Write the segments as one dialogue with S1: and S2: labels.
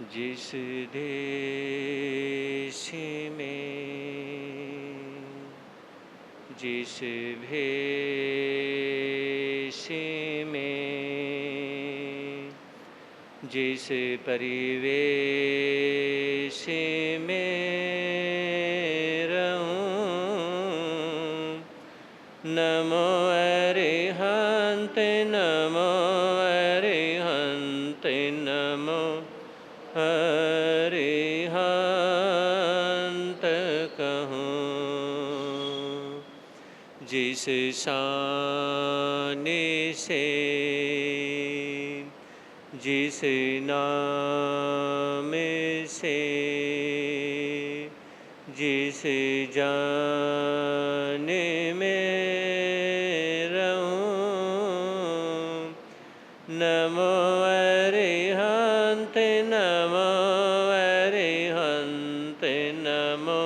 S1: जिस देश में जिस भेष में जिस परिवेश में रहूं, नमो अरिहंत नमो अरिहंत नमो अरिहंत कहूँ। जिस शान से जिस नाम से जिस जान में रहूं, नमो अरिहंत नमो अरिहंत नमो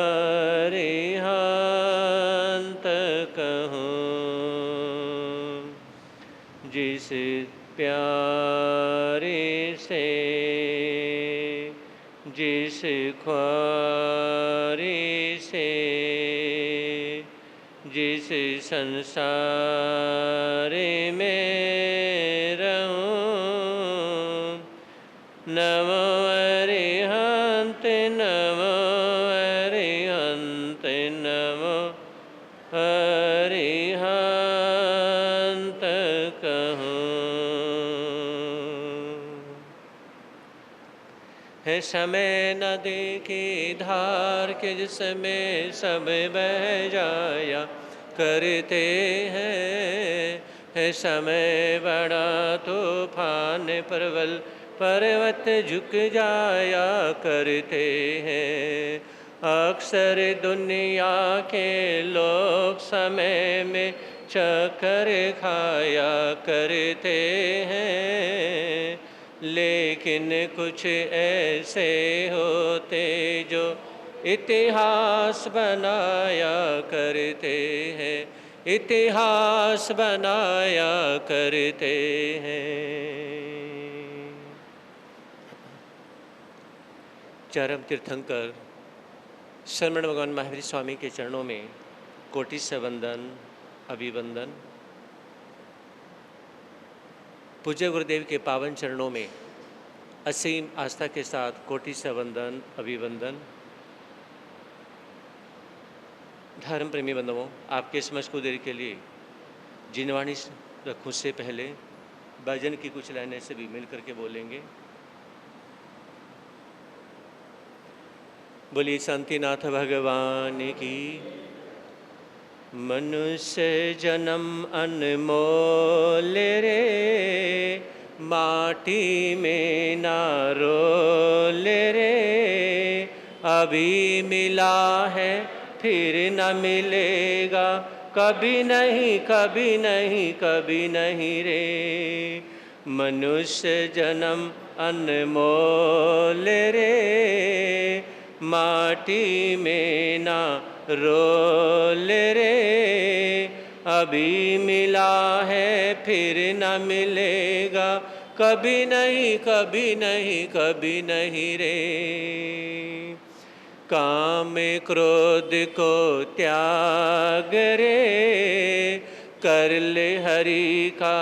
S1: अरिहंत कहूँ। जिस प्यारे से जिस ख्वारी से जिस संसार में रहूं, नमो अरिहंत नमो अरिहंत नमो अरिहंत कहूँ। है समय नदी की धार के जिसमें सब बह जाया करते हैं। है समय बड़ा तूफान प्रबल पर्वत झुक जाया करते हैं। अक्सर दुनिया के लोग समय में चक्कर खाया करते हैं, लेकिन कुछ ऐसे होते जो इतिहास बनाया करते हैं, इतिहास बनाया करते हैं। चरम तीर्थंकर शरमण भगवान महावीर स्वामी के चरणों में कोटि से वंदन अभिवंदन। पूज्य गुरुदेव के पावन चरणों में असीम आस्था के साथ कोटि से वंदन अभिवंदन। धर्म प्रेमी बंधुओं, आपके समझ को देर के लिए जिनवाणी रखूं से पहले भजन की कुछ लाइनें से भी मिल करके बोलेंगे। बोलिए शांतिनाथ भगवान की। मनुष्य जन्म अनमोल रे, माटी में ना रोल रे। अभी मिला है फिर न मिलेगा, कभी नहीं कभी नहीं कभी नहीं रे। मनुष्य जन्म अनमोल रे, माटी में ना रोल रे। अभी मिला है फिर न मिलेगा, कभी नहीं कभी नहीं कभी नहीं रे। काम क्रोध को त्याग रे, कर ले हरि का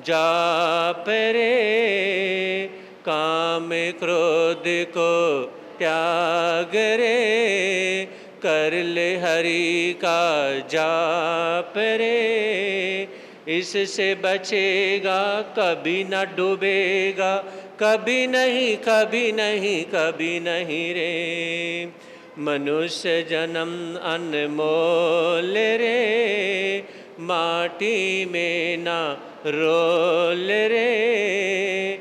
S1: जाप रे। काम क्रोध को त्याग रे, कर ले हरि का जाप रे। इससे बचेगा कभी न डूबेगा, कभी नहीं कभी नहीं कभी नहीं रे। मनुष्य जन्म अनमोल रे, माटी में ना रोल रे।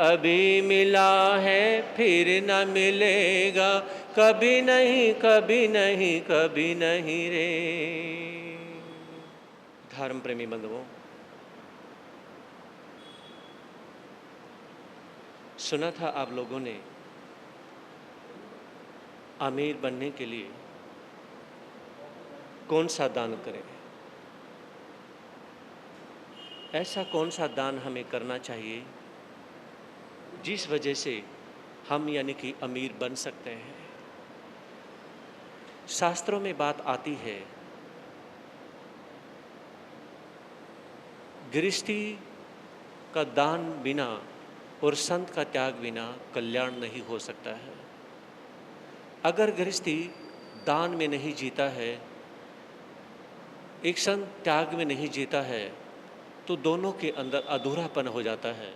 S1: अभी मिला है फिर न मिलेगा, कभी नहीं कभी नहीं कभी नहीं रे। धर्म प्रेमी बंधुओं, सुना था आप लोगों ने अमीर बनने के लिए कौन सा दान करें। ऐसा कौन सा दान हमें करना चाहिए जिस वजह से हम यानी कि अमीर बन सकते हैं। शास्त्रों में बात आती है, गृहस्थी का दान बिना और संत का त्याग बिना कल्याण नहीं हो सकता है। अगर गृहस्थी दान में नहीं जीता है, एक संत त्याग में नहीं जीता है, तो दोनों के अंदर अधूरापन हो जाता है।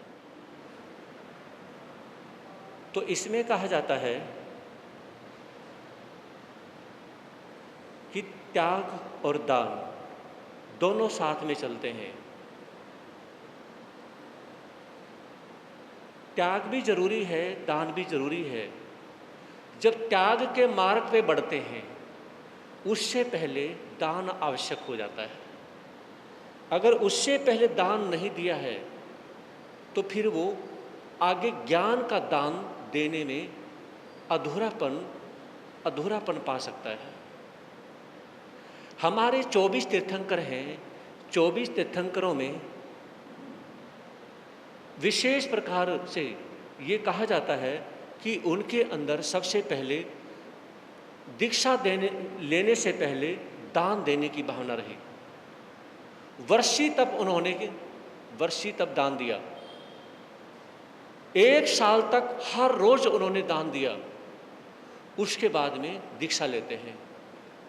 S1: तो इसमें कहा जाता है कि त्याग और दान दोनों साथ में चलते हैं। त्याग भी जरूरी है, दान भी जरूरी है। जब त्याग के मार्ग पे बढ़ते हैं, उससे पहले दान आवश्यक हो जाता है। अगर उससे पहले दान नहीं दिया है, तो फिर वो आगे ज्ञान का दान देने में अधूरापन पा सकता है। हमारे 24 तीर्थंकर हैं। 24 तीर्थंकरों में विशेष प्रकार से ये कहा जाता है कि उनके अंदर सबसे पहले दीक्षा लेने से पहले दान देने की भावना रही। वर्षी तब दान दिया। 1 साल तक हर रोज उन्होंने दान दिया। उसके बाद में दीक्षा लेते हैं।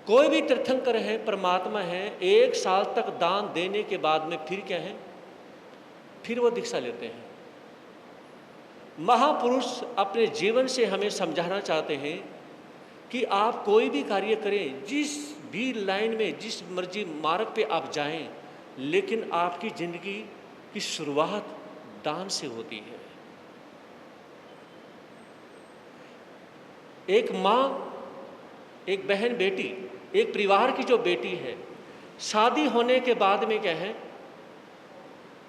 S1: कोई भी तीर्थंकर है, परमात्मा है, 1 साल तक दान देने के बाद में फिर क्या है, फिर वो दीक्षा लेते हैं। महापुरुष अपने जीवन से हमें समझाना चाहते हैं कि आप कोई भी कार्य करें, जिस भी लाइन में, जिस मर्जी मार्ग पे आप जाएं, लेकिन आपकी जिंदगी की शुरुआत दान से होती है। एक माँ, एक बहन, बेटी, एक परिवार की जो बेटी है, शादी होने के बाद में क्या है,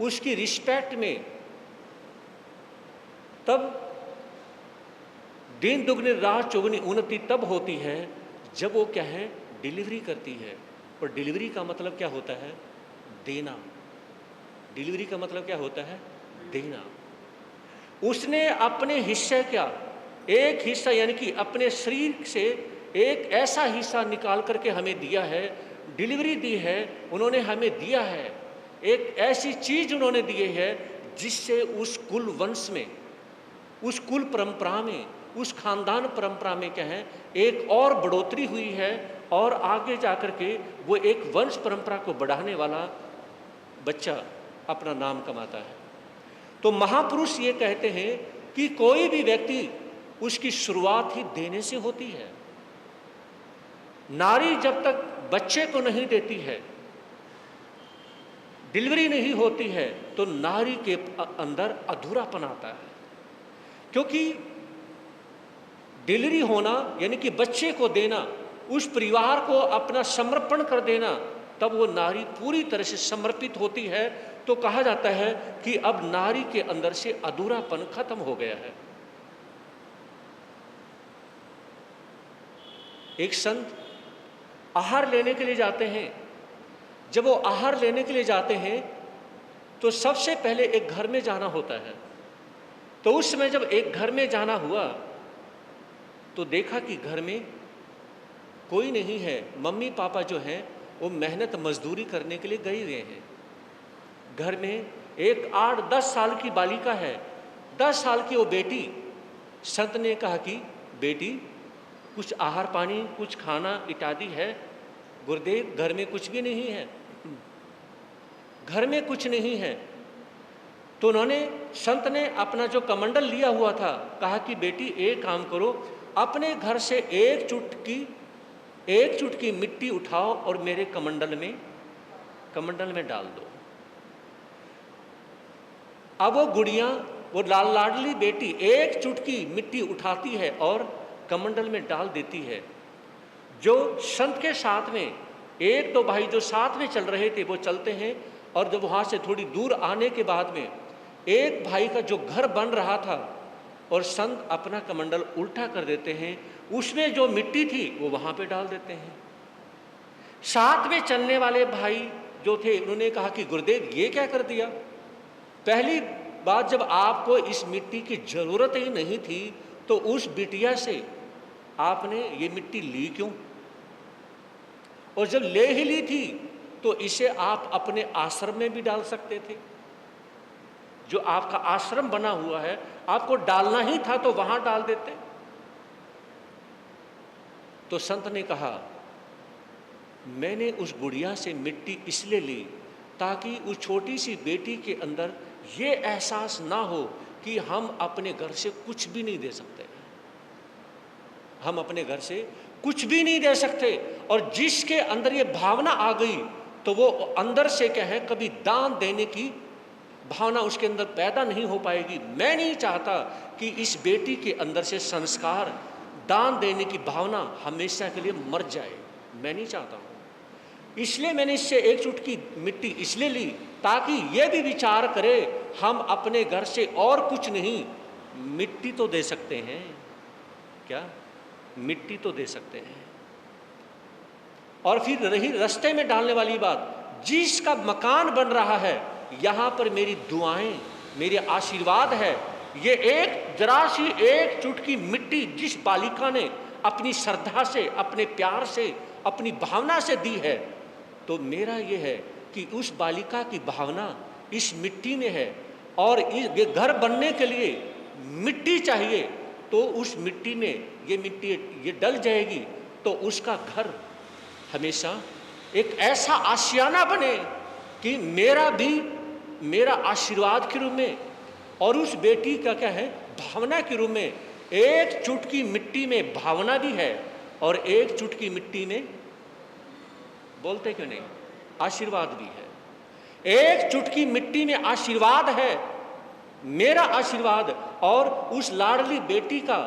S1: उसकी रिस्पेक्ट में तब दिन दुगनी रात चौगुनी उन्नति तब होती है जब वो क्या है, डिलीवरी करती है। और डिलीवरी का मतलब क्या होता है, देना। डिलीवरी का मतलब क्या होता है, देना। उसने अपने हिस्से क्या, एक हिस्सा यानी कि अपने शरीर से एक ऐसा हिस्सा निकाल करके हमें दिया है, डिलीवरी दी है, उन्होंने हमें दिया है। एक ऐसी चीज उन्होंने दी है जिससे उस कुल वंश में, उस कुल परंपरा में, उस खानदान परंपरा में क्या है, एक और बढ़ोतरी हुई है और आगे जाकर के वो एक वंश परंपरा को बढ़ाने वाला बच्चा अपना नाम कमाता है। तो महापुरुष ये कहते हैं कि कोई भी व्यक्ति, उसकी शुरुआत ही देने से होती है। नारी जब तक बच्चे को नहीं देती है, डिलीवरी नहीं होती है, तो नारी के अंदर अधूरापन आता है। क्योंकि डिलीवरी होना यानी कि बच्चे को देना, उस परिवार को अपना समर्पण कर देना, तब वो नारी पूरी तरह से समर्पित होती है। तो कहा जाता है कि अब नारी के अंदर से अधूरापन खत्म हो गया है। एक संत आहार लेने के लिए जाते हैं। जब वो आहार लेने के लिए जाते हैं तो सबसे पहले एक घर में जाना होता है। तो उस समय जब एक घर में जाना हुआ तो देखा कि घर में कोई नहीं है। मम्मी पापा जो हैं वो मेहनत मजदूरी करने के लिए गए हुए हैं। घर में एक 8-10 साल की बालिका है, 10 साल की वो बेटी। संत ने कहा कि बेटी, कुछ आहार पानी, कुछ खाना इत्यादि है? गुरुदेव, घर में कुछ भी नहीं है, घर में कुछ नहीं है। तो उन्होंने, संत ने अपना जो कमंडल लिया हुआ था, कहा कि बेटी एक काम करो, अपने घर से एक चुटकी मिट्टी उठाओ और मेरे कमंडल में डाल दो। अब वो गुड़िया, वो लाडली बेटी एक चुटकी मिट्टी उठाती है और कमंडल में डाल देती है। जो संत के साथ में 1-2 भाई जो साथ में चल रहे थे वो चलते हैं, और जब वहाँ से थोड़ी दूर आने के बाद में एक भाई का जो घर बन रहा था, और संत अपना कमंडल उल्टा कर देते हैं, उसमें जो मिट्टी थी वो वहाँ पे डाल देते हैं। साथ में चलने वाले भाई जो थे उन्होंने कहा कि गुरुदेव ये क्या कर दिया? पहली बाद जब आपको इस मिट्टी की ज़रूरत ही नहीं थी तो उस बिटिया से आपने ये मिट्टी ली क्यों? और जब ले ही ली थी तो इसे आप अपने आश्रम में भी डाल सकते थे। जो आपका आश्रम बना हुआ है, आपको डालना ही था तो वहां डाल देते। तो संत ने कहा, मैंने उस गुड़िया से मिट्टी इसलिए ली ताकि उस छोटी सी बेटी के अंदर ये एहसास ना हो कि हम अपने घर से कुछ भी नहीं दे सकते, हम अपने घर से कुछ भी नहीं दे सकते। और जिसके अंदर ये भावना आ गई तो वो अंदर से क्या है, कभी दान देने की भावना उसके अंदर पैदा नहीं हो पाएगी। मैं नहीं चाहता कि इस बेटी के अंदर से संस्कार, दान देने की भावना हमेशा के लिए मर जाए, मैं नहीं चाहता हूँ। इसलिए मैंने इससे एक चुटकी मिट्टी इसलिए ली ताकि ये भी विचार करे, हम अपने घर से और कुछ नहीं, मिट्टी तो दे सकते हैं, क्या मिट्टी तो दे सकते हैं। और फिर रही रास्ते में डालने वाली बात, जिसका मकान बन रहा है यहाँ पर मेरी दुआएं, मेरे आशीर्वाद है। ये एक जरा सी एक चुटकी मिट्टी जिस बालिका ने अपनी श्रद्धा से, अपने प्यार से, अपनी भावना से दी है, तो मेरा ये है कि उस बालिका की भावना इस मिट्टी में है। और ये घर बनने के लिए मिट्टी चाहिए, तो उस मिट्टी में ये मिट्टी ये डल जाएगी तो उसका घर हमेशा एक ऐसा आशियाना बने कि मेरा आशीर्वाद के रूप में और उस बेटी का क्या है, भावना के रूप में। एक चुटकी मिट्टी में भावना भी है और एक चुटकी मिट्टी में, बोलते क्यों नहीं, आशीर्वाद भी है। एक चुटकी मिट्टी में आशीर्वाद है, मेरा आशीर्वाद, और उस लाडली बेटी का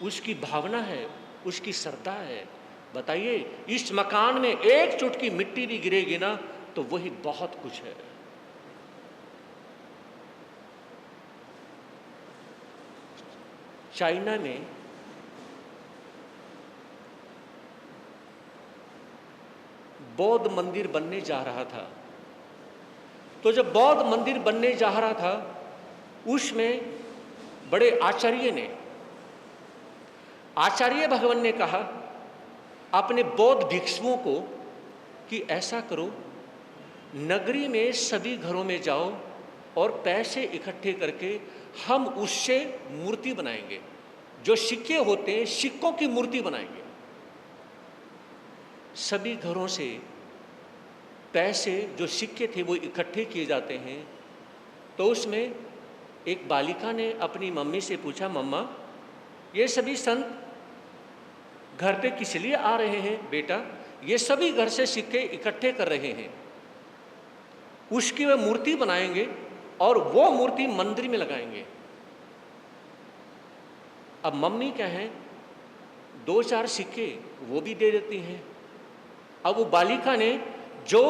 S1: उसकी भावना है, उसकी श्रद्धा है। बताइए, इस मकान में एक चुटकी मिट्टी भी गिरेगी ना तो वही बहुत कुछ है। चाइना में बौद्ध मंदिर बनने जा रहा था। तो जब बौद्ध मंदिर बनने जा रहा था, उसमें बड़े आचार्य भगवान ने कहा अपने बौद्ध भिक्षुओं को कि ऐसा करो, नगरी में सभी घरों में जाओ और पैसे इकट्ठे करके हम उससे मूर्ति बनाएंगे। जो सिक्के होते हैं, सिक्कों की मूर्ति बनाएंगे। सभी घरों से पैसे, जो सिक्के थे, वो इकट्ठे किए जाते हैं। तो उसमें एक बालिका ने अपनी मम्मी से पूछा, मम्मा, ये सभी संत घर पे किस लिए आ रहे हैं? बेटा, ये सभी घर से सिक्के इकट्ठे कर रहे हैं, उसकी वे मूर्ति बनाएंगे और वो मूर्ति मंदिर में लगाएंगे। अब मम्मी क्या है, 2-4 सिक्के वो भी दे देती हैं। अब वो बालिका ने जो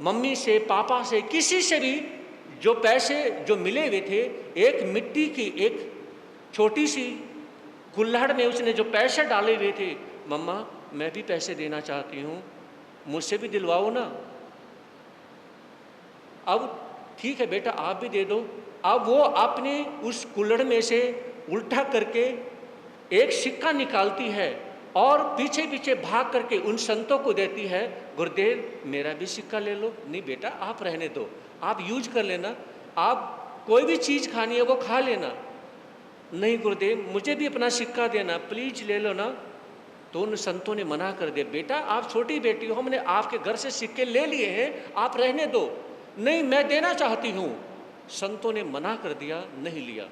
S1: मम्मी से, पापा से, किसी से भी जो पैसे जो मिले हुए थे, एक मिट्टी की एक छोटी सी कुल्हड़ में उसने जो पैसे डाले हुए थे, मम्मा मैं भी पैसे देना चाहती हूँ, मुझसे भी दिलवाओ ना। अब ठीक है बेटा, आप भी दे दो। अब वो अपने उस कुल्हड़ में से उल्टा करके एक सिक्का निकालती है और पीछे पीछे भाग करके उन संतों को देती है, गुरुदेव मेरा भी सिक्का ले लो। नहीं बेटा, आप रहने दो, आप यूज कर लेना, आप कोई भी चीज़ खानी है वो खा लेना। नहीं गुरुदेव, मुझे भी अपना सिक्का देना, प्लीज ले लो ना। तो उन संतों ने मना कर दिया, बेटा आप छोटी बेटी हो, हमने आपके घर से सिक्के ले लिए हैं, आप रहने दो। नहीं, मैं देना चाहती हूँ। संतों ने मना कर दिया, नहीं लिया।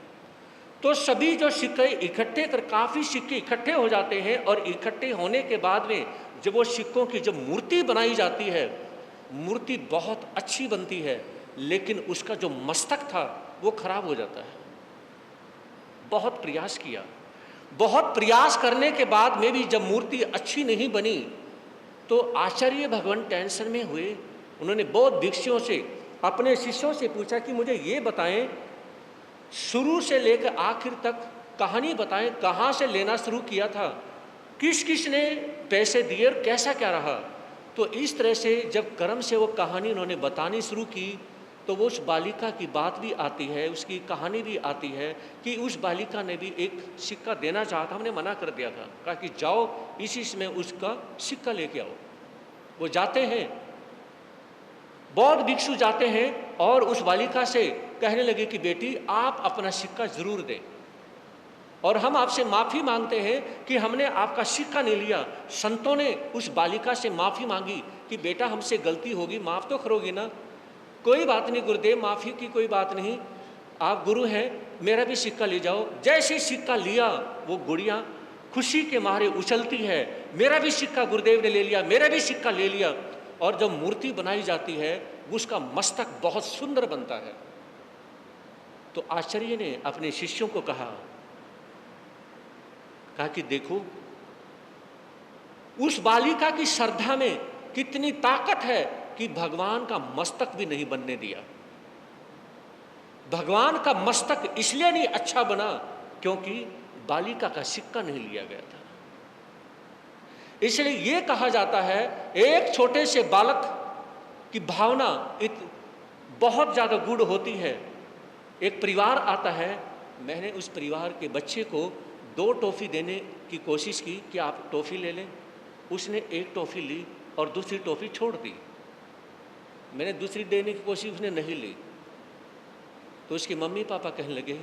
S1: तो सभी जो सिक्के इकट्ठे कर, काफ़ी सिक्के इकट्ठे हो जाते हैं और इकट्ठे होने के बाद में जब वो सिक्कों की जब मूर्ति बनाई जाती है, मूर्ति बहुत अच्छी बनती है, लेकिन उसका जो मस्तक था वो खराब हो जाता है। बहुत प्रयास किया, बहुत प्रयास करने के बाद में भी जब मूर्ति अच्छी नहीं बनी तो आचार्य भगवान टेंशन में हुए। उन्होंने बौद्ध भिक्षुओं से, अपने शिष्यों से पूछा कि मुझे ये बताएं, शुरू से लेकर आखिर तक कहानी बताएं, कहाँ से लेना शुरू किया था, किस किस ने पैसे दिए और कैसा क्या रहा। तो इस तरह से जब कर्म से वो कहानी उन्होंने बतानी शुरू की तो वो उस बालिका की बात भी आती है, उसकी कहानी भी आती है कि उस बालिका ने भी एक सिक्का देना चाहा था, हमने मना कर दिया था, कहा कि जाओ इसी में उसका सिक्का लेके आओ। वो जाते हैं, बौद्ध भिक्षु जाते हैं और उस बालिका से कहने लगे कि बेटी आप अपना सिक्का जरूर दें और हम आपसे माफ़ी मांगते हैं कि हमने आपका सिक्का नहीं लिया। संतों ने उस बालिका से माफ़ी मांगी कि बेटा हमसे गलती होगी, माफ़ तो करोगी ना? कोई बात नहीं गुरुदेव, माफ़ी की कोई बात नहीं, आप गुरु हैं, मेरा भी सिक्का ले जाओ। जैसे ही सिक्का लिया वो गुड़िया खुशी के मारे उछलती है, मेरा भी सिक्का गुरुदेव ने ले लिया, मेरा भी सिक्का ले लिया। और जब मूर्ति बनाई जाती है उसका मस्तक बहुत सुंदर बनता है। तो आचार्य ने अपने शिष्यों को कहा कि देखो उस बालिका की श्रद्धा में कितनी ताकत है कि भगवान का मस्तक भी नहीं बनने दिया। भगवान का मस्तक इसलिए नहीं अच्छा बना क्योंकि बालिका का सिक्का नहीं लिया गया था। इसलिए यह कहा जाता है एक छोटे से बालक की भावना बहुत ज़्यादा गूढ़ होती है। एक परिवार आता है, मैंने उस परिवार के बच्चे को 2 टॉफ़ी देने की कोशिश की कि आप टॉफ़ी ले लें। उसने 1 टॉफ़ी ली और दूसरी टॉफ़ी छोड़ दी। मैंने दूसरी देने की कोशिश, उसने नहीं ली। तो उसके मम्मी पापा कहने लगे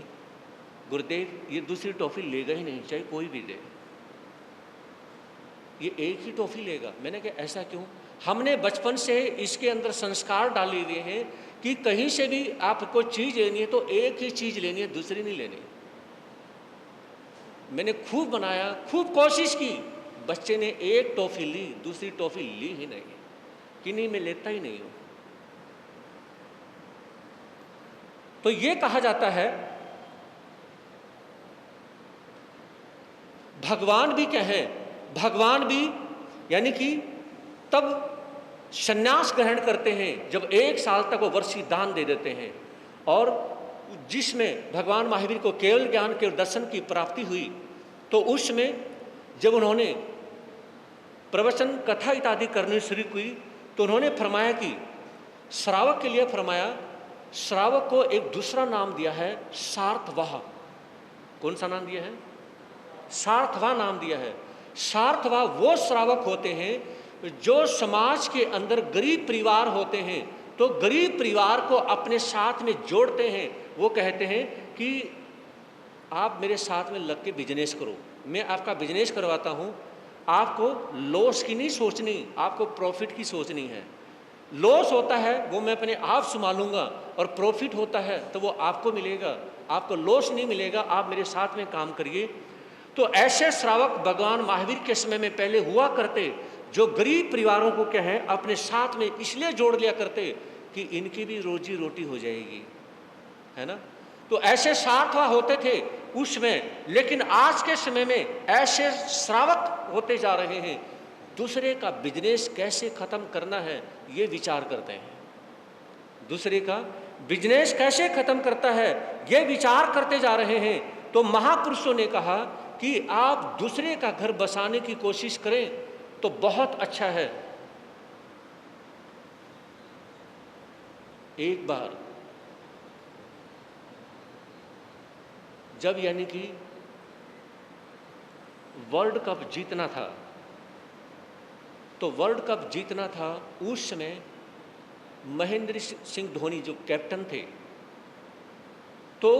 S1: गुरुदेव ये दूसरी टॉफ़ी लेगा ही नहीं, चाहे कोई भी दे, ये 1 ही टॉफ़ी लेगा। मैंने कहा ऐसा क्यों? हमने बचपन से इसके अंदर संस्कार डाले दिए हैं कि कहीं से भी आपको चीज़ लेनी है तो 1 ही चीज़ लेनी है, दूसरी नहीं लेनी। मैंने खूब बनाया, खूब कोशिश की, बच्चे ने 1 टॉफ़ी ली, दूसरी टॉफ़ी ली ही नहीं कि नहीं मैं लेता ही नहीं हूँ। तो ये कहा जाता है भगवान भी क्या है, भगवान भी यानी कि तब संन्यास ग्रहण करते हैं जब 1 साल तक वो वर्षी दान दे देते हैं। और जिसमें भगवान महावीर को केवल ज्ञान के दर्शन की प्राप्ति हुई, तो उसमें जब उन्होंने प्रवचन कथा इत्यादि करनी शुरू की तो उन्होंने फरमाया कि श्रावक के लिए फरमाया, श्रावक को एक दूसरा नाम दिया है सार्थवाह। कौन सा नाम दिया है? सार्थवाह नाम दिया है। सार्थवाह वो श्रावक होते हैं जो समाज के अंदर गरीब परिवार होते हैं तो गरीब परिवार को अपने साथ में जोड़ते हैं। वो कहते हैं कि आप मेरे साथ में लग के बिजनेस करो, मैं आपका बिजनेस करवाता हूँ, आपको लॉस की नहीं सोचनी, आपको प्रॉफिट की सोचनी है। लॉस होता है वो मैं अपने आप संभालूंगा और प्रॉफिट होता है तो वो आपको मिलेगा, आपको लॉस नहीं मिलेगा, आप मेरे साथ में काम करिए। तो ऐसे श्रावक भगवान महावीर के समय में पहले हुआ करते जो गरीब परिवारों को क्या है अपने साथ में इसलिए जोड़ लिया करते कि इनकी भी रोजी रोटी हो जाएगी, है ना। तो ऐसे सार्थवाह होते थे उसमें, लेकिन आज के समय में ऐसे श्रावक होते जा रहे हैं, दूसरे का बिजनेस कैसे ख़त्म करना है ये विचार करते हैं, दूसरे का बिजनेस कैसे ख़त्म करता है ये विचार करते जा रहे हैं। तो महापुरुषों ने कहा कि आप दूसरे का घर बसाने की कोशिश करें तो बहुत अच्छा है। एक बार जब यानी कि वर्ल्ड कप जीतना था, तो वर्ल्ड कप जीतना था उस समय महेंद्र सिंह धोनी जो कैप्टन थे, तो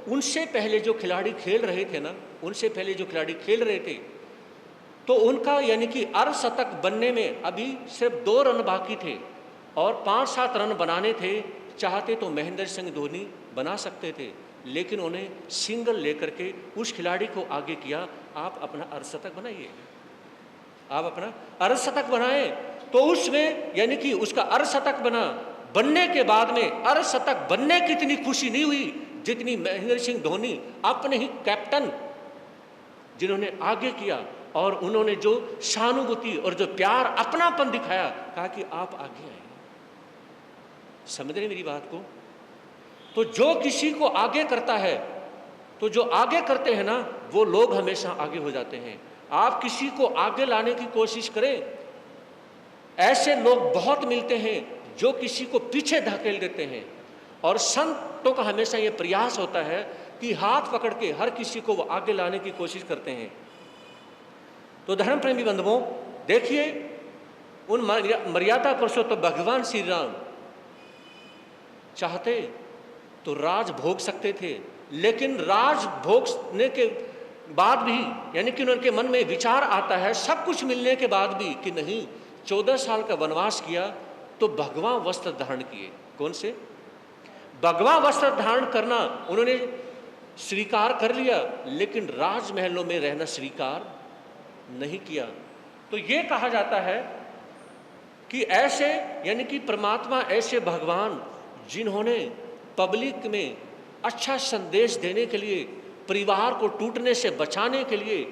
S1: उनसे पहले जो खिलाड़ी खेल रहे थे ना, उनसे पहले जो खिलाड़ी खेल रहे थे तो उनका यानी कि अर्धशतक बनने में अभी सिर्फ 2 रन बाकी थे और 5-7 रन बनाने थे। चाहते तो महेंद्र सिंह धोनी बना सकते थे, लेकिन उन्हें सिंगल लेकर के उस खिलाड़ी को आगे किया, आप अपना अर्धशतक बनाइए, आप अपना अर्धशतक बनाए। तो उसमें यानी कि उसका अर्धशतक बनने के बाद में अर्धशतक बनने की इतनी खुशी नहीं हुई जितनी महेंद्र सिंह धोनी अपने ही कैप्टन जिन्होंने आगे किया और उन्होंने जो सहानुभूति और जो प्यार अपनापन दिखाया, कहा कि आप आगे आए। समझ रहे मेरी बात को? तो जो किसी को आगे करता है, तो जो आगे करते हैं ना वो लोग हमेशा आगे हो जाते हैं। आप किसी को आगे लाने की कोशिश करें, ऐसे लोग बहुत मिलते हैं जो किसी को पीछे धकेल देते हैं। और संतों का हमेशा ये प्रयास होता है कि हाथ पकड़ के हर किसी को वो आगे लाने की कोशिश करते हैं। तो धर्म प्रेमी बंधुओं, देखिए उन मर्यादा पुरुषोत्तम भगवान श्री राम चाहते तो राज भोग सकते थे, लेकिन राज भोगने के बाद भी, यानी कि उनके मन में विचार आता है सब कुछ मिलने के बाद भी कि नहीं, 14 साल का वनवास किया तो भगवा वस्त्र धारण किए। कौन से? भगवा वस्त्र धारण करना उन्होंने स्वीकार कर लिया, लेकिन राजमहलों में रहना स्वीकार नहीं किया। तो ये कहा जाता है कि ऐसे, यानी कि परमात्मा ऐसे भगवान जिन्होंने पब्लिक में अच्छा संदेश देने के लिए, परिवार को टूटने से बचाने के लिए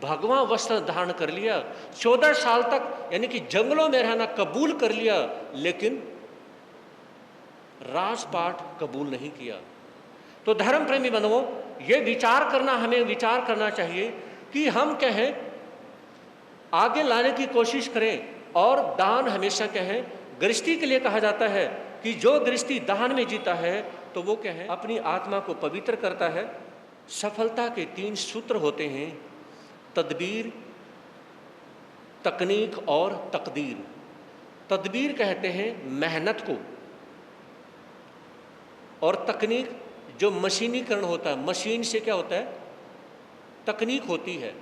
S1: भगवा वस्त्र धारण कर लिया, 14 साल तक यानी कि जंगलों में रहना कबूल कर लिया, लेकिन राजपाट कबूल नहीं किया। तो धर्म प्रेमी बंधुओं, ये विचार करना, हमें विचार करना चाहिए कि हम कहें आगे लाने की कोशिश करें, और दान हमेशा कहें। गृहस्थी के लिए कहा जाता है कि जो गृहस्थी दान में जीता है तो वो कहें अपनी आत्मा को पवित्र करता है। सफलता के 3 सूत्र होते हैं: तदबीर, तकनीक और तकदीर। तदबीर कहते हैं मेहनत को, और तकनीक जो मशीनीकरण होता है, मशीन से क्या होता है, तकनीक होती है,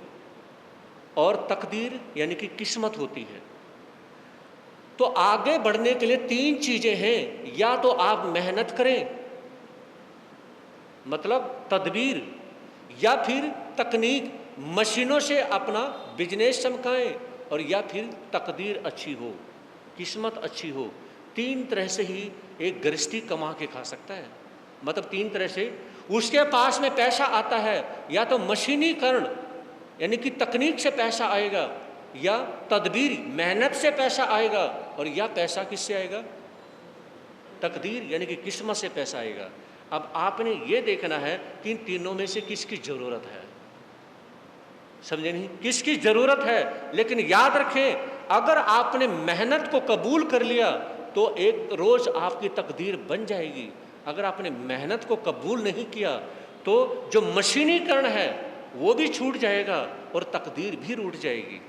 S1: और तकदीर यानी कि किस्मत होती है। तो आगे बढ़ने के लिए 3 चीजें हैं, या तो आप मेहनत करें, मतलब तदबीर, या फिर तकनीक, मशीनों से अपना बिजनेस चमकाएं, और या फिर तकदीर अच्छी हो, किस्मत अच्छी हो। 3 तरह से ही एक गृहस्थी कमा के खा सकता है। मतलब 3 तरह से उसके पास में पैसा आता है, या तो मशीनीकरण यानी कि तकनीक से पैसा आएगा, या तदबीर मेहनत से पैसा आएगा, और या पैसा किससे आएगा, तकदीर यानी कि किस्मत से पैसा आएगा। अब आपने ये देखना है कि इन तीनों में से किसकी ज़रूरत है। समझे नहीं, किसकी ज़रूरत है। लेकिन याद रखें, अगर आपने मेहनत को कबूल कर लिया तो एक रोज़ आपकी तकदीर बन जाएगी। अगर आपने मेहनत को कबूल नहीं किया तो जो मशीनीकरण है वो भी छूट जाएगा और तकदीर भी रूठ जाएगी।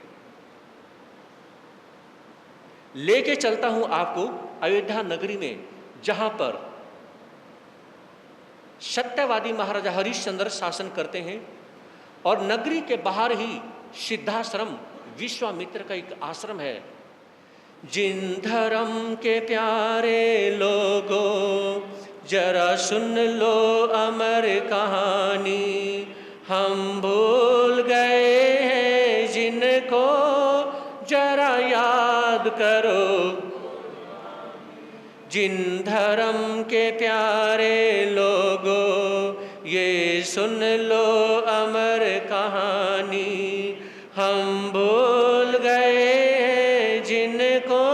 S1: लेके चलता हूं आपको अयोध्या नगरी में, जहां पर सत्यवादी महाराजा हरिश्चंद्र शासन करते हैं, और नगरी के बाहर ही सिद्धाश्रम विश्वामित्र का एक आश्रम है। जिन धर्म के प्यारे लोगों, जरा सुन लो अमर कहानी, हम भूल गए हैं जिनको, जरा याद करो। जिन धर्म के प्यारे लोगों, ये सुन लो अमर कहानी, हम भूल गए हैं जिनको,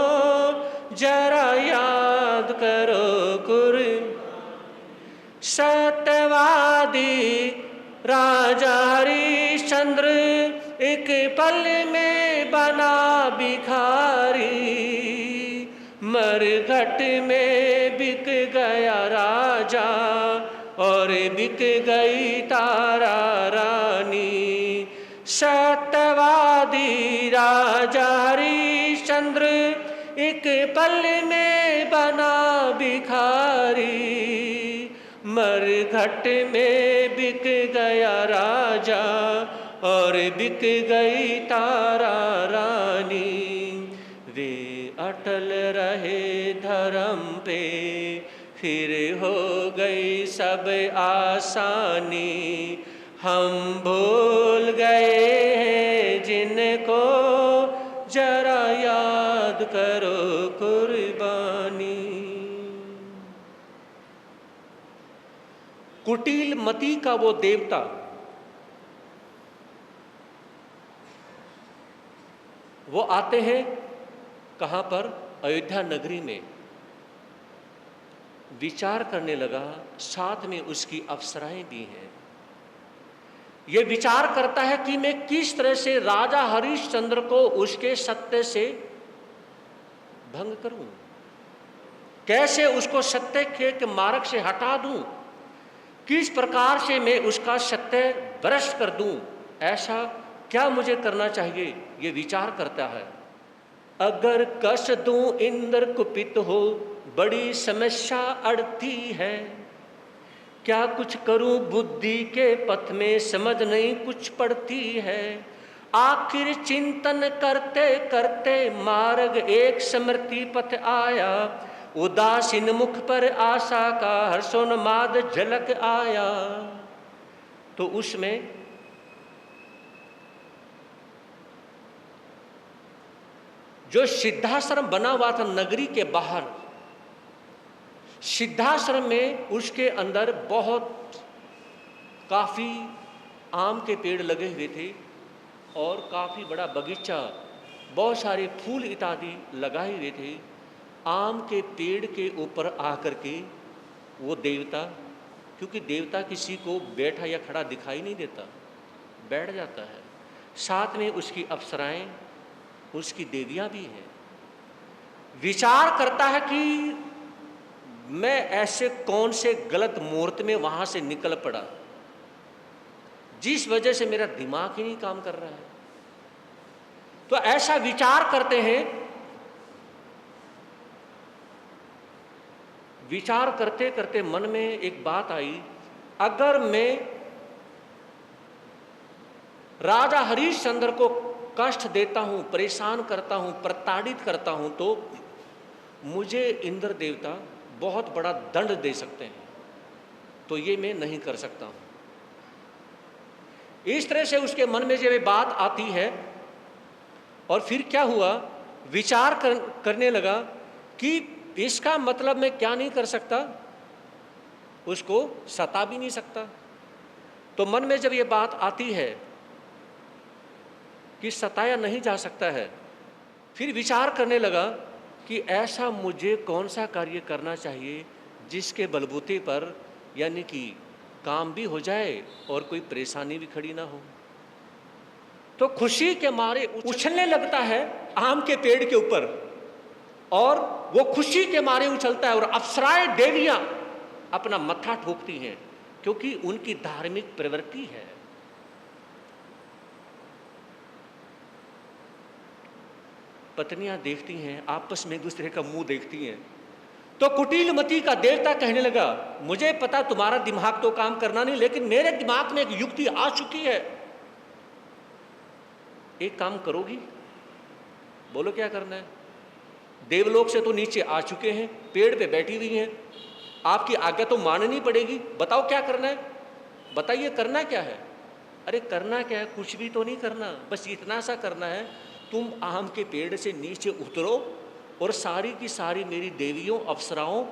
S1: जरा याद करो। सत्यवादी राजा हरिश्चंद्र एक पल में बना भिखारी, मरघट में बिक गया राजा और बिक गई तारा रानी। सत्यवादी राजा हरिश्चंद्र एक पल में बना भिखारी, मरघट में बिक गया राजा और बिक गई तारा रानी। वे अटल रहे धर्म पे, फिर हो गई सब आसानी, हम भूल गए हैं जिनको, जरा याद करो कुर्बानी। कुटिल मती का वो देवता वो आते हैं कहाँ पर, अयोध्या नगरी में। विचार करने लगा, साथ में उसकी अप्सराएं भी हैं। ये विचार करता है कि मैं किस तरह से राजा हरिश्चंद्र को उसके सत्य से भंग करूं। कैसे उसको सत्य के मार्ग से हटा दूं, किस प्रकार से मैं उसका सत्य भ्रष्ट कर दूं, ऐसा क्या मुझे करना चाहिए, ये विचार करता है। अगर कष्ट दूं इंद्र कुपित हो, बड़ी समस्या अड़ती है। क्या कुछ करूं बुद्धि के पथ में, समझ नहीं कुछ पड़ती है। आखिर चिंतन करते करते मार्ग एक स्मृति पथ आया। उदासीन मुख पर आशा का हर्षोन्माद झलक आया। तो उसमें जो सिद्धाश्रम बना हुआ था नगरी के बाहर, सिद्धाश्रम में उसके अंदर बहुत काफ़ी आम के पेड़ लगे हुए थे और काफ़ी बड़ा बगीचा, बहुत सारे फूल इत्यादि लगाए हुए थे। आम के पेड़ के ऊपर आकर के वो देवता, क्योंकि देवता किसी को बैठा या खड़ा दिखाई नहीं देता, बैठ जाता है। साथ में उसकी अप्सराएं, उसकी देवियां भी हैं। विचार करता है कि मैं ऐसे कौन से गलत मुहूर्त में वहां से निकल पड़ा, जिस वजह से मेरा दिमाग ही नहीं काम कर रहा है। तो ऐसा विचार करते हैं। विचार करते करते मन में एक बात आई, अगर मैं राजा हरिश्चंद्र को कष्ट देता हूं, परेशान करता हूं, प्रताड़ित करता हूं, तो मुझे इंद्र देवता बहुत बड़ा दंड दे सकते हैं। तो ये मैं नहीं कर सकता हूं। इस तरह से उसके मन में जब ये बात आती है, और फिर क्या हुआ, विचार करने लगा कि इसका मतलब मैं क्या नहीं कर सकता, उसको सता भी नहीं सकता। तो मन में जब ये बात आती है कि सताया नहीं जा सकता है, फिर विचार करने लगा कि ऐसा मुझे कौन सा कार्य करना चाहिए जिसके बलबूते पर यानी कि काम भी हो जाए और कोई परेशानी भी खड़ी ना हो। तो खुशी के मारे उछलने लगता है आम के पेड़ के ऊपर, और वो खुशी के मारे उछलता है और अप्सराएं देवियां अपना मत्था ठोकती हैं, क्योंकि उनकी धार्मिक प्रवृत्ति है। पत्नियां देखती हैं, आपस में एक दूसरे का मुंह देखती हैं। तो कुटिलमती का देवता कहने लगा, मुझे पता तुम्हारा दिमाग तो काम करना नहीं, लेकिन मेरे दिमाग में एक युक्ति आ चुकी है। एक काम करोगी? बोलो क्या करना है। देवलोक से तो नीचे आ चुके हैं, पेड़ पे बैठी हुई हैं, आपकी आज्ञा तो माननी पड़ेगी। बताओ क्या करना है, बताइए करना क्या है। अरे करना क्या है, कुछ भी तो नहीं करना, बस इतना सा करना है, तुम आम के पेड़ से नीचे उतरो और सारी की सारी मेरी देवियों अप्सराओं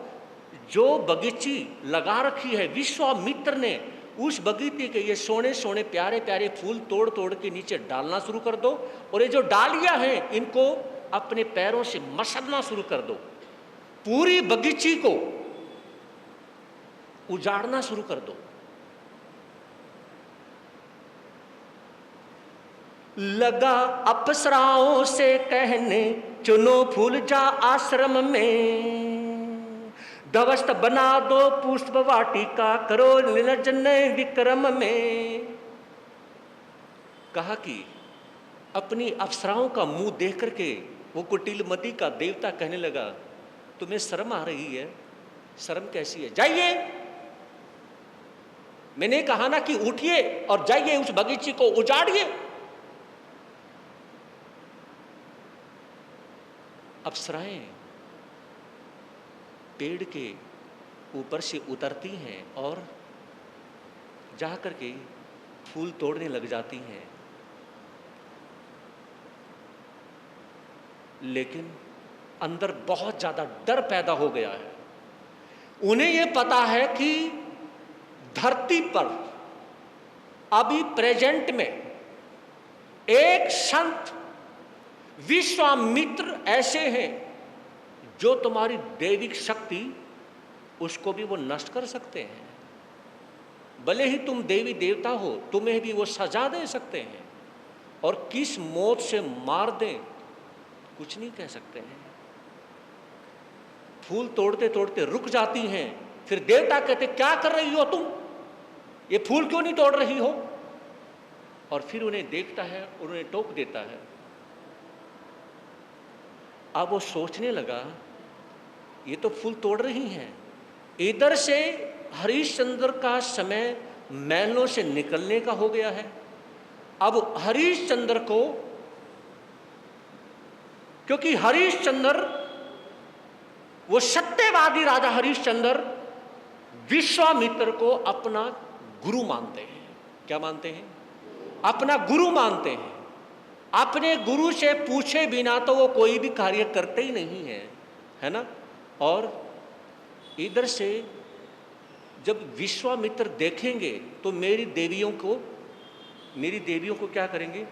S1: जो बगीची लगा रखी है विश्वामित्र ने, उस बगीचे के ये सोने सोने प्यारे प्यारे फूल तोड़ तोड़ के नीचे डालना शुरू कर दो, और ये जो डालियां हैं इनको अपने पैरों से मसलना शुरू कर दो। पूरी बगीची को उजाड़ना शुरू कर दो। लगा अप्सराओं से कहने, चुनो फूल जा आश्रम में, ध्वस्त बना दो पुष्प वाटिका, करो निरंजन विक्रम में। कहा कि अपनी अप्सराओं का मुंह देख करके वो कुटिलमती का देवता कहने लगा, तुम्हें शर्म आ रही है? शर्म कैसी है, जाइए, मैंने कहा ना कि उठिए और जाइए उस बगीचे को उजाड़िए। अप्सराएं पेड़ के ऊपर से उतरती हैं और जाकर के फूल तोड़ने लग जाती हैं, लेकिन अंदर बहुत ज्यादा डर पैदा हो गया है। उन्हें यह पता है कि धरती पर अभी प्रेजेंट में एक संत विश्वामित्र ऐसे हैं जो तुम्हारी दैविक शक्ति उसको भी वो नष्ट कर सकते हैं। भले ही तुम देवी देवता हो, तुम्हें भी वो सजा दे सकते हैं, और किस मौत से मार दें कुछ नहीं कह सकते हैं। फूल तोड़ते तोड़ते रुक जाती हैं। फिर देवता कहते क्या कर रही हो तुम, ये फूल क्यों नहीं तोड़ रही हो? और फिर उन्हें देखता है, उन्हें टोक देता है। अब वो सोचने लगा ये तो फूल तोड़ रही हैं। इधर से हरिश्चंद्र का समय महलों से निकलने का हो गया है। अब हरिश्चंद्र को, क्योंकि हरिश्चंद्र वो सत्यवादी राजा हरिश्चंद्र विश्वामित्र को अपना गुरु मानते हैं। क्या मानते हैं? अपना गुरु मानते हैं। अपने गुरु से पूछे बिना तो वो कोई भी कार्य करते ही नहीं है, है ना। और इधर से जब विश्वामित्र देखेंगे तो मेरी देवियों को क्या करेंगे?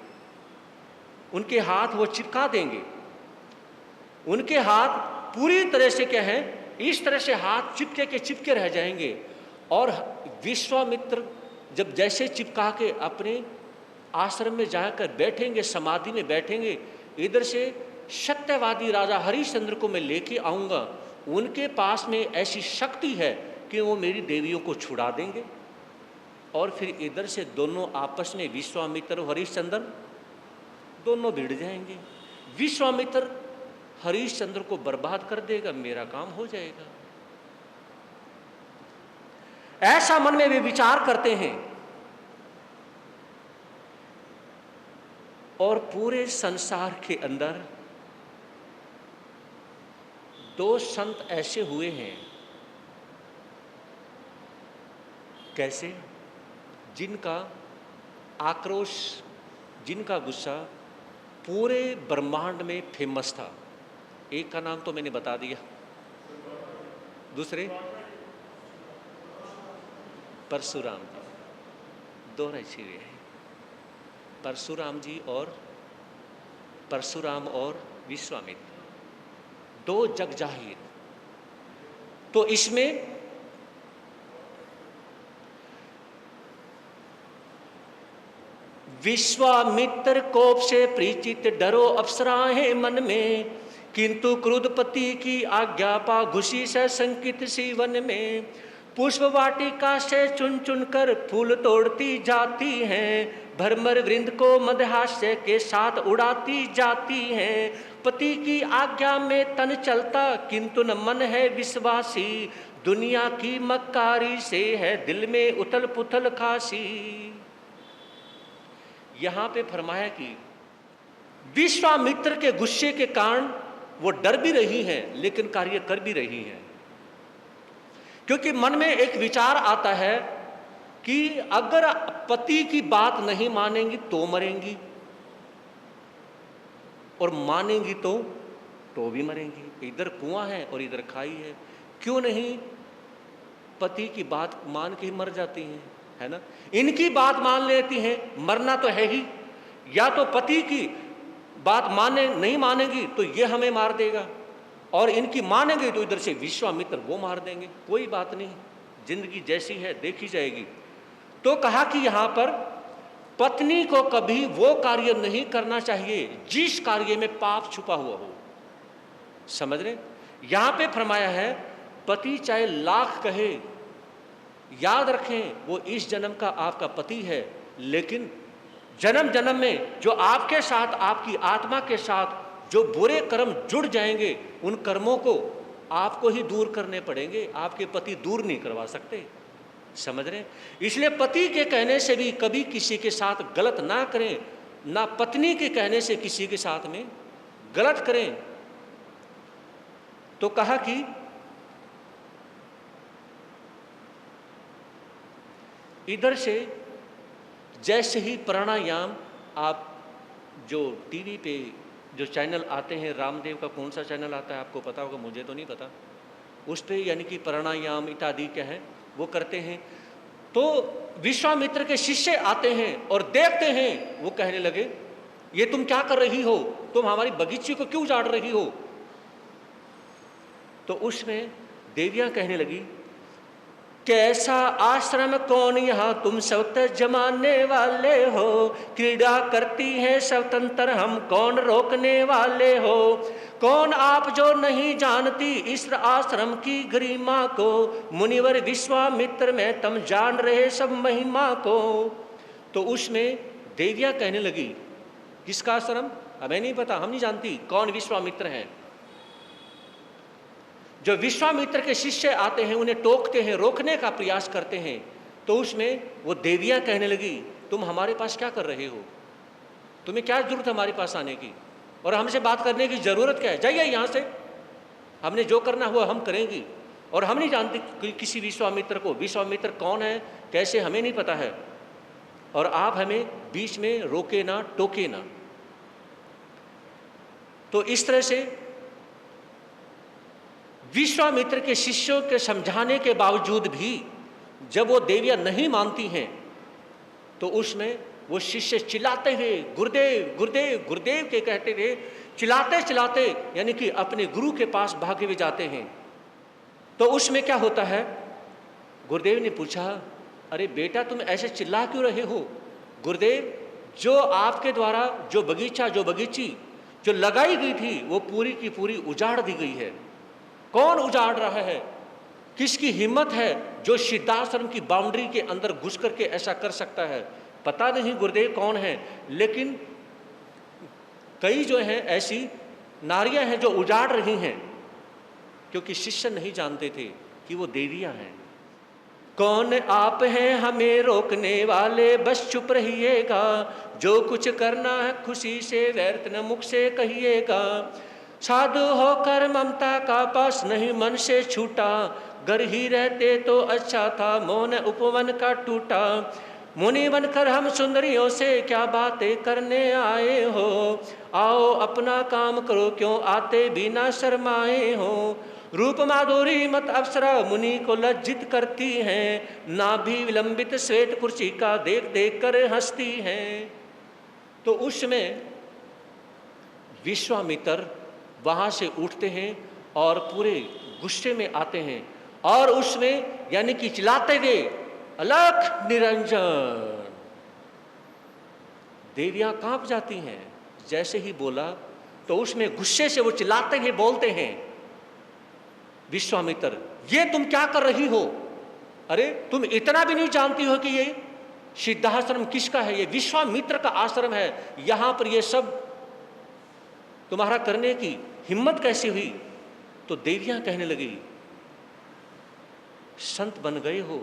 S1: उनके हाथ वो चिपका देंगे। उनके हाथ पूरी तरह से क्या है, इस तरह से हाथ चिपके रह जाएंगे। और विश्वामित्र जब जैसे चिपका के अपने आश्रम में जाकर बैठेंगे, समाधि में बैठेंगे, इधर से सत्यवादी राजा हरिश्चंद्र को मैं लेके आऊँगा। उनके पास में ऐसी शक्ति है कि वो मेरी देवियों को छुड़ा देंगे। और फिर इधर से दोनों आपस में, विश्वामित्र और हरिश्चंद्र दोनों भिड़ जाएंगे। विश्वामित्र हरिश्चंद्र को बर्बाद कर देगा, मेरा काम हो जाएगा। ऐसा मन में वे विचार करते हैं। और पूरे संसार के अंदर दो संत ऐसे हुए हैं, कैसे? जिनका आक्रोश, जिनका गुस्सा पूरे ब्रह्मांड में फेमस था। एक का नाम तो मैंने बता दिया, दूसरे परशुराम जी। दो ऐसे हैं, परशुराम और विश्वामित्र, दो जग जाहिर। तो इसमें विश्वामित्र कोप से प्रीचित, डरो अप्सराएं मन में, किंतु क्रुद्धपति की आज्ञा पा घुसी से संकित सी वन में। पुष्प वाटिका से चुन चुन कर फूल तोड़ती जाती हैं, भरमर वृंद को मदहास्य के साथ उड़ाती जाती हैं। पति की आज्ञा में तन चलता किंतु न मन है विश्वासी, दुनिया की मक्कारी से है दिल में उथल पुथल खासी। यहां पे फरमाया कि विश्वामित्र के गुस्से के कारण वो डर भी रही हैं लेकिन कार्य कर भी रही हैं। क्योंकि मन में एक विचार आता है कि अगर पति की बात नहीं मानेंगी तो मरेंगी, और मानेंगी तो भी मरेंगी। इधर कुआं है और इधर खाई है, क्यों नहीं पति की बात मान के ही मर जाती हैं, है ना। इनकी बात मान लेती हैं, मरना तो है ही। या तो पति की बात नहीं मानेगी तो ये हमें मार देगा, और इनकी मानेंगे तो इधर से विश्वामित्र वो मार देंगे। कोई बात नहीं, जिंदगी जैसी है देखी जाएगी। तो कहा कि यहां पर पत्नी को कभी वो कार्य नहीं करना चाहिए जिस कार्य में पाप छुपा हुआ हो। समझ रहे? यहां पे फरमाया है पति चाहे लाख कहे, याद रखें वो इस जन्म का आपका पति है, लेकिन जन्म जन्म में जो आपके साथ, आपकी आत्मा के साथ जो बुरे कर्म जुड़ जाएंगे, उन कर्मों को आपको ही दूर करने पड़ेंगे, आपके पति दूर नहीं करवा सकते। समझ रहे? इसलिए पति के कहने से भी कभी किसी के साथ गलत ना करें, ना पत्नी के कहने से किसी के साथ में गलत करें। तो कहा कि इधर से जैसे ही प्राणायाम, आप जो टीवी पे जो चैनल आते हैं, रामदेव का कौन सा चैनल आता है आपको पता होगा, मुझे तो नहीं पता, उस पे यानी कि प्राणायाम इत्यादि क्या है वो करते हैं। तो विश्वामित्र के शिष्य आते हैं और देखते हैं, वो कहने लगे ये तुम क्या कर रही हो, तुम हमारी बगीचे को क्यों उजाड़ रही हो। तो उसमें देवियां कहने लगी कैसा आश्रम कौन यहाँ तुम स्वतः जमाने वाले हो, क्रीड़ा करती है स्वतंत्र हम कौन रोकने वाले हो, कौन आप जो नहीं जानती इस आश्रम की गरिमा को, मुनिवर विश्वामित्र में तुम जान रहे सब महिमा को। तो उसमें देवियाँ कहने लगी, किसका आश्रम हमें नहीं पता, हम नहीं जानती कौन विश्वामित्र हैं। जो विश्वामित्र के शिष्य आते हैं उन्हें टोकते हैं, रोकने का प्रयास करते हैं। तो उसमें वो देवियाँ कहने लगी, तुम हमारे पास क्या कर रहे हो, तुम्हें क्या जरूरत है हमारे पास आने की, और हमसे बात करने की ज़रूरत क्या है, जाइए यहाँ से, हमने जो करना हुआ हम करेंगी। और हम नहीं जानते किसी विश्वामित्र को, विश्वामित्र कौन है कैसे हमें नहीं पता है, और आप हमें बीच में रोके ना टोके ना। तो इस तरह से विश्वामित्र के शिष्यों के समझाने के बावजूद भी जब वो देवियाँ नहीं मानती हैं तो उसमें वो शिष्य चिल्लाते हुए गुरुदेव गुरुदेव गुरुदेव के कहते हुए चिल्लाते चिल्लाते यानी कि अपने गुरु के पास भागे हुए जाते हैं। तो उसमें क्या होता है, गुरुदेव ने पूछा, अरे बेटा तुम ऐसे चिल्ला क्यों रहे हो। गुरुदेव, जो आपके द्वारा जो बगीचा जो बगीची जो लगाई गई थी वो पूरी की पूरी उजाड़ दी गई है। कौन उजाड़ रहा है, किसकी हिम्मत है जो सिद्धाश्रम की बाउंड्री के अंदर घुस करके ऐसा कर सकता है। पता नहीं गुरुदेव कौन है, लेकिन कई जो हैं ऐसी नारियां हैं जो उजाड़ रही हैं, क्योंकि शिष्य नहीं जानते थे कि वो देवियां हैं। कौन आप हैं हमें रोकने वाले, बस चुप रहिएगा, जो कुछ करना है खुशी से व्यर्थ न मुख से कहिएगा। साधु होकर ममता का पास नहीं मन से छूटा, घर ही रहते तो अच्छा था मौन उपवन का टूटा। मुनि बनकर हम सुंदरियों से क्या बातें करने आए हो, आओ अपना काम करो क्यों आते बिना शर्माए हो। रूप माधुरी मत अप्सरा मुनि को लज्जित करती हैं, ना भी विलंबित श्वेत कुर्सी का देख देख कर हंसती हैं। तो उसमें विश्वामित्र वहाँ से उठते हैं और पूरे गुस्से में आते हैं, और उसमें यानी कि चिल्लाते हुए अलख निरंजन। देवियाँ कांप जाती हैं। जैसे ही बोला तो उसमें गुस्से से वो चिल्लाते हुए बोलते हैं, विश्वामित्र ये तुम क्या कर रही हो, अरे तुम इतना भी नहीं जानती हो कि ये सिद्धाश्रम किसका है, ये विश्वामित्र का आश्रम है, यहाँ पर ये सब तुम्हारा करने की हिम्मत कैसी हुई। तो देवियाँ कहने लगी, संत बन गए हो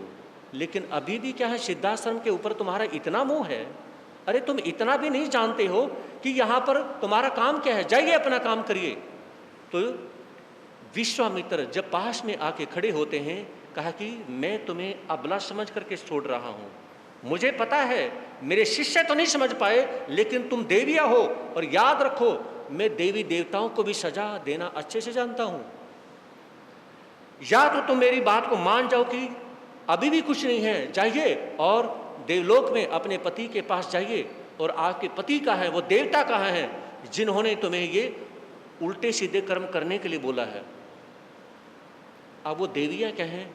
S1: लेकिन अभी भी क्या है, सिद्धाश्रम के ऊपर तुम्हारा इतना मोह है, अरे तुम इतना भी नहीं जानते हो कि यहाँ पर तुम्हारा काम क्या है, जाइए अपना काम करिए। तो विश्वामित्र जब पास में आके खड़े होते हैं, कहा कि मैं तुम्हें अबला समझ करके छोड़ रहा हूँ, मुझे पता है मेरे शिष्य तो नहीं समझ पाए, लेकिन तुम देवियाँ हो, और याद रखो मैं देवी देवताओं को भी सजा देना अच्छे से जानता हूँ। या तो तुम मेरी बात को मान जाओ कि अभी भी कुछ नहीं है, जाइए और देवलोक में अपने पति के पास जाइए, और आपके पति कहाँ है, वो देवता कहाँ है जिन्होंने तुम्हें ये उल्टे सीधे कर्म करने के लिए बोला है। अब वो देवियाँ क्या हैं,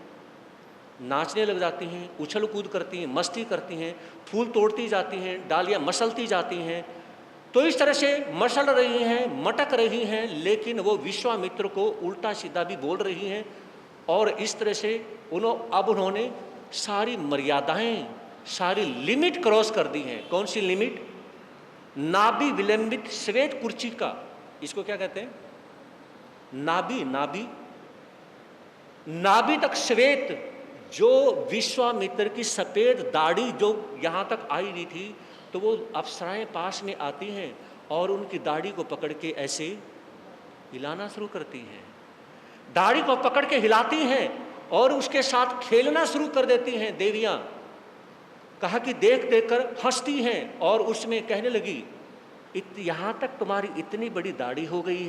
S1: नाचने लग जाती हैं, उछल कूद करती हैं, मस्ती करती हैं, फूल तोड़ती जाती हैं, डालियाँ मसलती जाती हैं। तो इस तरह से मसल रही हैं, मटक रही हैं, लेकिन वो विश्वामित्र को उल्टा सीधा भी बोल रही हैं। और इस तरह से उन्होंने सारी मर्यादाएं, सारी लिमिट क्रॉस कर दी हैं। कौन सी लिमिट? नाभि विलंबित श्वेत कुर्ची का, इसको क्या कहते हैं, नाभि, नाभि नाभि तक श्वेत, जो विश्वामित्र की सफेद दाढ़ी जो यहाँ तक आई हुई थी, तो वो अप्सराएं पास में आती हैं और उनकी दाढ़ी को पकड़ के ऐसे हिलाना शुरू करती हैं, दाढ़ी को पकड़ के हिलाती हैं और उसके साथ खेलना शुरू कर देती हैं देवियाँ। कहा कि देख देख कर हंसती हैं, और उसमें कहने लगी, यहाँ तक तुम्हारी इतनी बड़ी दाढ़ी हो गई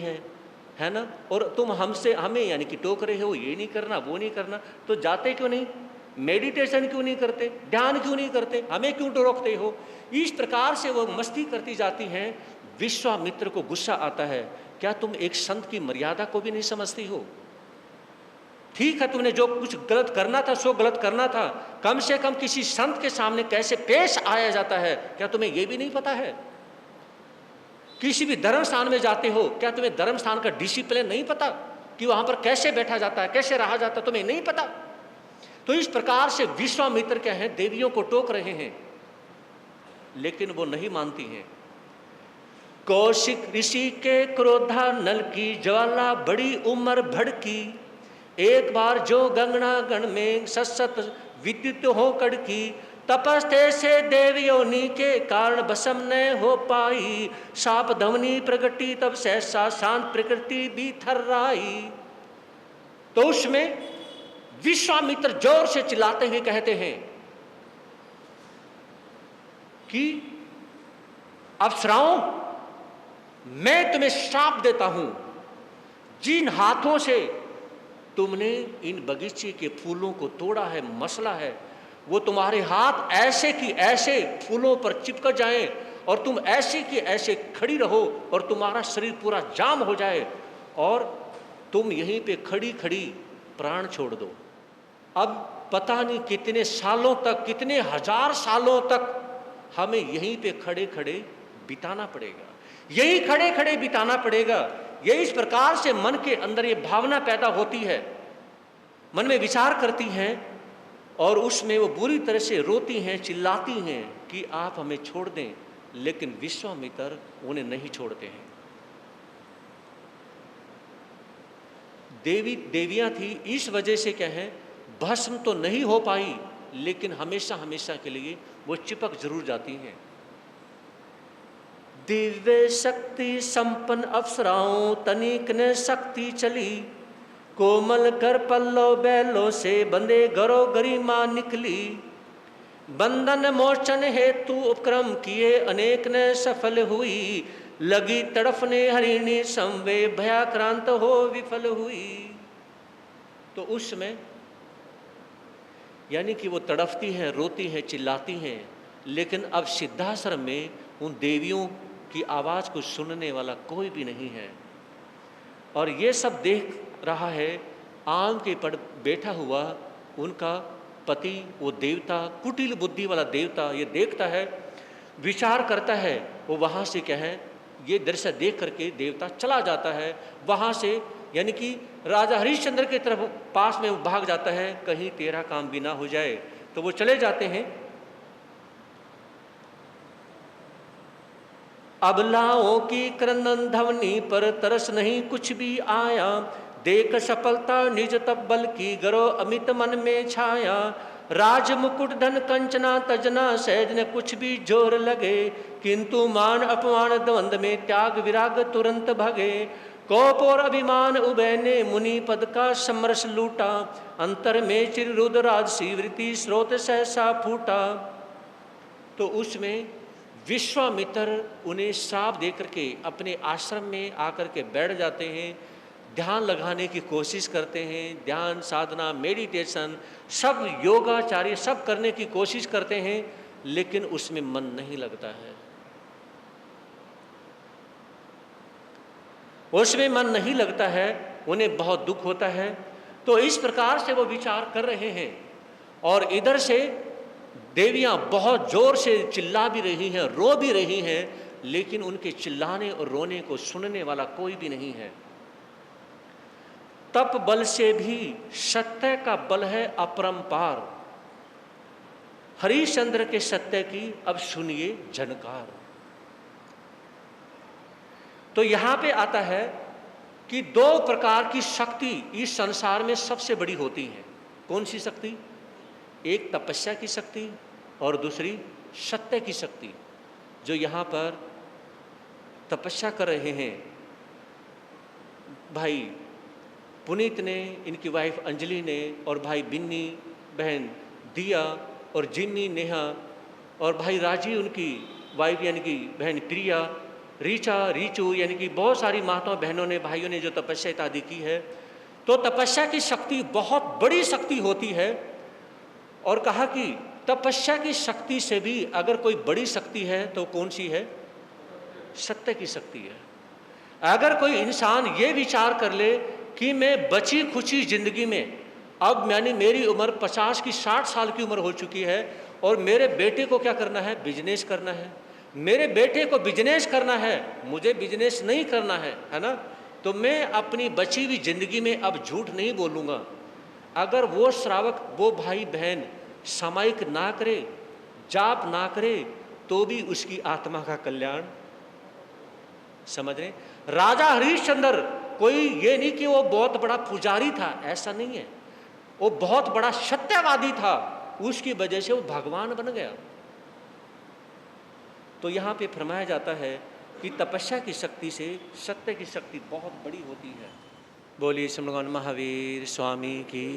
S1: है ना, और तुम हमें यानी कि टोक रहे हो, ये नहीं करना वो नहीं करना, तो जाते क्यों नहीं, मेडिटेशन क्यों नहीं करते, ध्यान क्यों नहीं करते, हमें क्यों रोकते हो। इस प्रकार से वो मस्ती करती जाती हैं। विश्वामित्र को गुस्सा आता है, क्या तुम एक संत की मर्यादा को भी नहीं समझती हो, ठीक है, तुमने जो कुछ गलत करना था सो गलत करना था, कम से कम किसी संत के सामने कैसे पेश आया जाता है, क्या तुम्हें यह भी नहीं पता है? किसी भी धर्म स्थान में जाते हो, क्या तुम्हें धर्म स्थान का डिसिप्लिन नहीं पता कि वहां पर कैसे बैठा जाता है, कैसे रहा जाता है, तुम्हें नहीं पता? तो इस प्रकार से विश्वामित्र क्या है, देवियों को टोक रहे हैं, लेकिन वो नहीं मानती हैं। कौशिक ऋषि के क्रोधा नल की ज्वाला बड़ी उम्र भड़की, एक बार जो गंगना गण में सत्सत विद्युत हो कड़की, तपस्ते से देव योनि के कारण भस्म न हो पाई, साप धवनी प्रगति तब सहसा शांत प्रकृति भी थर्राई। तो उसमें विश्वामित्र जोर से चिल्लाते हुए कहते हैं कि अप्सराओं, मैं तुम्हें श्राप देता हूं, जिन हाथों से तुमने इन बगीचे के फूलों को तोड़ा है, मसला है, वो तुम्हारे हाथ ऐसे कि ऐसे फूलों पर चिपक जाएं और तुम ऐसे कि ऐसे खड़ी रहो और तुम्हारा शरीर पूरा जाम हो जाए और तुम यहीं पे खड़ी खड़ी प्राण छोड़ दो। अब पता नहीं कितने सालों तक, कितने हजार सालों तक हमें यहीं पे खड़े खड़े बिताना पड़ेगा, यही खड़े खड़े बिताना पड़ेगा। ये इस प्रकार से मन के अंदर ये भावना पैदा होती है, मन में विचार करती हैं और उसमें वो बुरी तरह से रोती हैं, चिल्लाती हैं कि आप हमें छोड़ दें, लेकिन विश्वामित्र उन्हें नहीं छोड़ते हैं। देवियां थी, इस वजह से क्या है, भस्म तो नहीं हो पाई, लेकिन हमेशा हमेशा के लिए वो चिपक जरूर जाती हैं। दिव्य शक्ति संपन्न अप्सराओं तनिक न शक्ति चली, कोमल कर पल्लो बैलों से बंदे गरो गरिमा निकली, बंधन मोचन हेतु उपक्रम किए अनेक न सफल हुई, लगी तड़फने हरिणी संवे भयाक्रांत हो विफल हुई। तो उस समय यानी कि वो तड़फती हैं, रोती हैं, चिल्लाती हैं, लेकिन अब सिद्धाश्रम में उन देवियों की आवाज़ को सुनने वाला कोई भी नहीं है। और ये सब देख रहा है आम के पर बैठा हुआ उनका पति, वो देवता, कुटिल बुद्धि वाला देवता, ये देखता है, विचार करता है, वो वहाँ से क्या है, ये दृश्य देख करके देवता चला जाता है वहाँ से, यानी कि राजा हरिश्चंद्र की तरफ पास में वो भाग जाता है, कहीं तेरा काम भी ना हो जाए। तो वो चले जाते हैं। अबलाओं की क्रंदन ध्वनि पर तरस नहीं कुछ भी आया, देख सफलता निज तब्बल की गरो अमित मन में छाया, राज मुकुट धन कंचना तजना सहज न कुछ भी जोर लगे, किंतु मान अपमान द्वंद में त्याग विराग तुरंत भगे, कोप और अभिमान उभय ने मुनि पद का समरस लूटा, अंतर में चिर रुद्राज सी वृत्ति स्रोत सहसा फूटा। तो उसमें विश्वामित्र उन्हें श्राप दे करके अपने आश्रम में आकर के बैठ जाते हैं, ध्यान लगाने की कोशिश करते हैं, ध्यान साधना मेडिटेशन सब योगाचार्य सब करने की कोशिश करते हैं, लेकिन उसमें मन नहीं लगता है, उसमें मन नहीं लगता है, उन्हें बहुत दुख होता है। तो इस प्रकार से वो विचार कर रहे हैं और इधर से देवियां बहुत जोर से चिल्ला भी रही हैं, रो भी रही हैं, लेकिन उनके चिल्लाने और रोने को सुनने वाला कोई भी नहीं है। तप बल से भी सत्य का बल है अपरंपार, हरिश्चंद्र के सत्य की अब सुनिए झनकार। तो यहां पे आता है कि दो प्रकार की शक्ति इस संसार में सबसे बड़ी होती है। कौन सी शक्ति? एक तपस्या की शक्ति और दूसरी सत्य की शक्ति। जो यहाँ पर तपस्या कर रहे हैं भाई पुनीत ने, इनकी वाइफ अंजलि ने, और भाई बिन्नी, बहन दिया, और जिन्नी नेहा, और भाई राजी उनकी वाइफ यानी कि बहन प्रिया, रीचा, रीचू, यानी कि बहुत सारी माताओं बहनों ने, भाइयों ने जो तपस्या इत्यादि की है। तो तपस्या की शक्ति बहुत बड़ी शक्ति होती है। और कहा कि तपस्या की शक्ति से भी अगर कोई बड़ी शक्ति है तो कौन सी है? सत्य की शक्ति है। अगर कोई इंसान ये विचार कर ले कि मैं बची खुची जिंदगी में अब यानी मेरी उम्र 50 की 60 साल की उम्र हो चुकी है और मेरे बेटे को क्या करना है? बिजनेस करना है। मेरे बेटे को बिजनेस करना है, मुझे बिजनेस नहीं करना है ना? तो मैं अपनी बची हुई जिंदगी में अब झूठ नहीं बोलूँगा। अगर वो श्रावक, वो भाई बहन सामायिक ना करे, जाप ना करे, तो भी उसकी आत्मा का कल्याण। समझ रहे? राजा हरिश्चंद्र कोई ये नहीं कि वो बहुत बड़ा पुजारी था, ऐसा नहीं है। वो बहुत बड़ा सत्यवादी था, उसकी वजह से वो भगवान बन गया। तो यहाँ पे फरमाया जाता है कि तपस्या की शक्ति से सत्य की शक्ति बहुत बड़ी होती है। बोलिए श्री भगवान महावीर स्वामी की,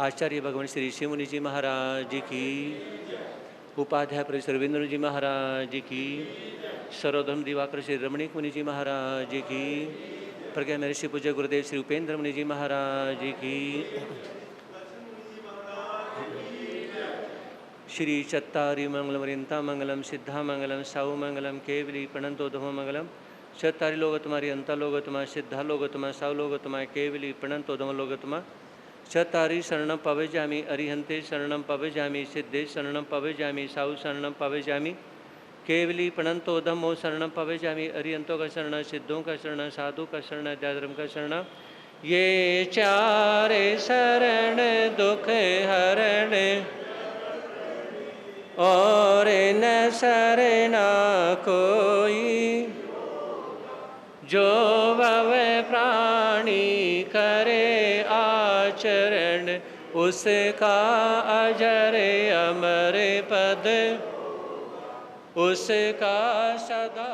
S1: आचार्य भगवान श्री ऋषि मुनि जी महाराज की, उपाध्याय प्रोफेसर रविंद्र जी महाराज की, सर्वधर्म दिवाकर श्री रमणीक मुनि जी महाराज की, प्रज्ञा महर्षि पूज्य गुरुदेव श्री उपेंद्र मुनि जी महाराज की, श्री चत्तारी मंगलम रिंता मंगलम सिद्धा मंगलम साहु मंगलम केवली प्रणंतो धो मंगलम चत्तारी लोगोत्तमा रियंता लोगोत्तमा सिद्धा लोगोत्तमा साहु लोगोत्तमा केवली प्रणंतो धो लोगोत्तमा चत्तारी शरणम पवेजामि अरिहंते शरणम पवेजामि सिद्धे शरणम पवेजामि साहु शरणम पवेजामि केवली प्रणंतो धम्मो शरणम पवेजामि अरिहंतों का शरण, सिद्धों का शरण, साधु का शरण, अध्यात्म का शरण। ये चारे शरण दुख हरण और न शरणा कोई, जो भव प्राणी करे आचरण, उसका अजर अमर पद, उसका सदा